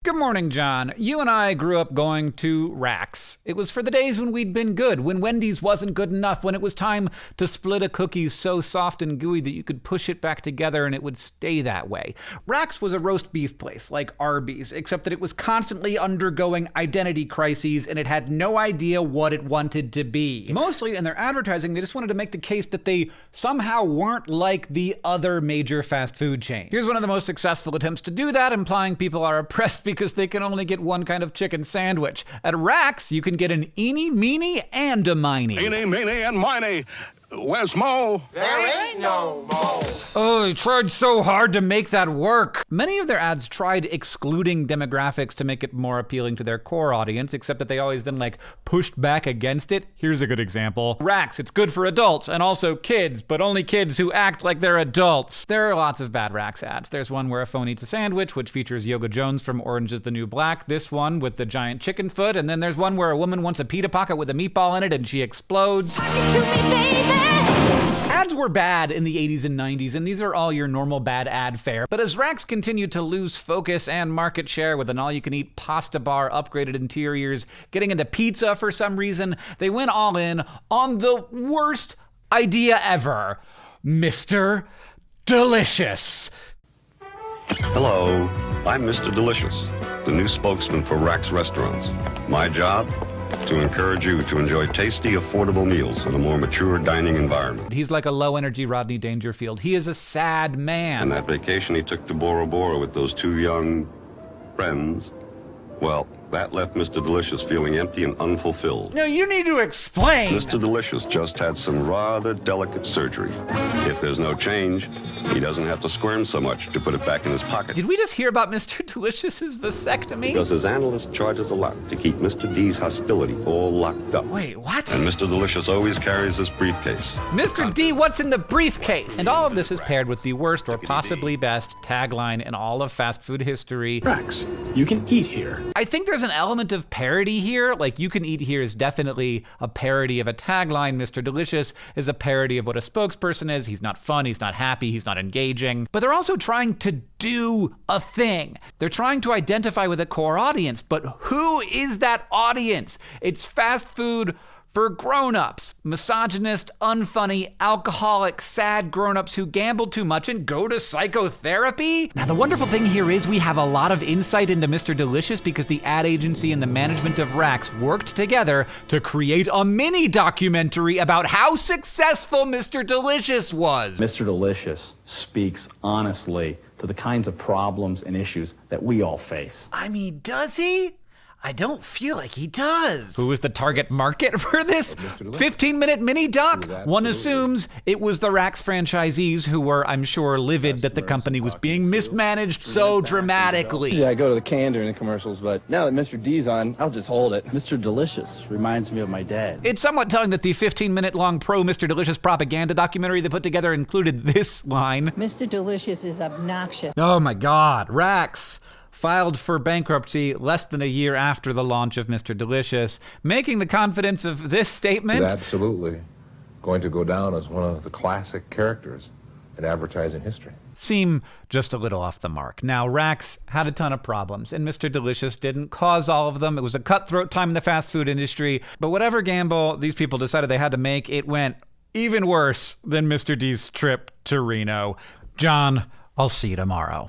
Good morning, John. You and I grew up going to Rax. It was for the days when we'd been good, when Wendy's wasn't good enough, when it was time to split a cookie so soft and gooey that you could push it back together and it would stay that way. Rax was a roast beef place, like Arby's, except that it was constantly undergoing identity crises and it had no idea what it wanted to be. Mostly in their advertising, they just wanted to make the case that they somehow weren't like the other major fast food chains. Here's one of the most successful attempts to do that, implying people are oppressed because they can only get one kind of chicken sandwich. At Rax, you can get an eeny, meeny, and a miny. Eeny, meeny, and miny. Where's Mo? There ain't no Mo. Oh, they tried so hard to make that work. Many of their ads tried excluding demographics to make it more appealing to their core audience, except that they always then pushed back against it. Here's a good example. Rax, it's good for adults and also kids, but only kids who act like they're adults. There are lots of bad Rax ads. There's one where a phone eats a sandwich, which features Yoga Jones from Orange is the New Black. This one with the giant chicken foot. And then there's one where a woman wants a pita pocket with a meatball in it and she explodes. Ads were bad in the 80s and 90s, and these are all your normal bad ad fare. But as Rax continued to lose focus and market share with an all-you-can-eat pasta bar, upgraded interiors, getting into pizza for some reason, they went all in on the worst idea ever. Mr. Delicious. Hello, I'm Mr. Delicious, the new spokesman for Rax Restaurants. My job? To encourage you to enjoy tasty, affordable meals in a more mature dining environment. He's like a low-energy Rodney Dangerfield. He is a sad man. And that vacation he took to Bora Bora with those two young friends, well, that left Mr. Delicious feeling empty and unfulfilled. No, you need to explain. Mr. Delicious just had some rather delicate surgery. If there's no change, he doesn't have to squirm so much to put it back in his pocket. Did we just hear about Mr. Delicious's vasectomy? Because his analyst charges a lot to keep Mr. D's hostility all locked up. Wait, what? And Mr. Delicious always carries this briefcase. Mr. D, what's in the briefcase? And all of this is paired with the worst or possibly best tagline in all of fast food history. Rax, you can eat here. I think there's an element of parody here. Like, you can eat here is definitely a parody of a tagline. Mr. Delicious is a parody of what a spokesperson is. He's not fun, he's not happy, he's not engaging. But they're also trying to do a thing. They're trying to identify with a core audience, but who is that audience? It's fast food for grown-ups, misogynist, unfunny, alcoholic, sad grown-ups who gamble too much and go to psychotherapy? Now, the wonderful thing here is we have a lot of insight into Mr. Delicious because the ad agency and the management of Rax worked together to create a mini documentary about how successful Mr. Delicious was. Mr. Delicious speaks honestly to the kinds of problems and issues that we all face. I mean, does he? I don't feel like he does. Who is the target market for this 15-minute mini doc? One assumes it was the Rax franchisees who were, I'm sure, livid that the company was being mismanaged so dramatically. Yeah, I go to the can during the commercials, but now that Mr. D's on, I'll just hold it. Mr. Delicious reminds me of my dad. It's somewhat telling that the 15-minute-long pro-Mr. Delicious propaganda documentary they put together included this line. Mr. Delicious is obnoxious. Oh my God, Rax filed for bankruptcy less than a year after the launch of Mr. Delicious, making the confidence of this statement is absolutely going to go down as one of the classic characters in advertising history. Seem just a little off the mark. Now, Rax had a ton of problems, and Mr. Delicious didn't cause all of them. It was a cutthroat time in the fast food industry, but whatever gamble these people decided they had to make, it went even worse than Mr. D's trip to Reno. John, I'll see you tomorrow.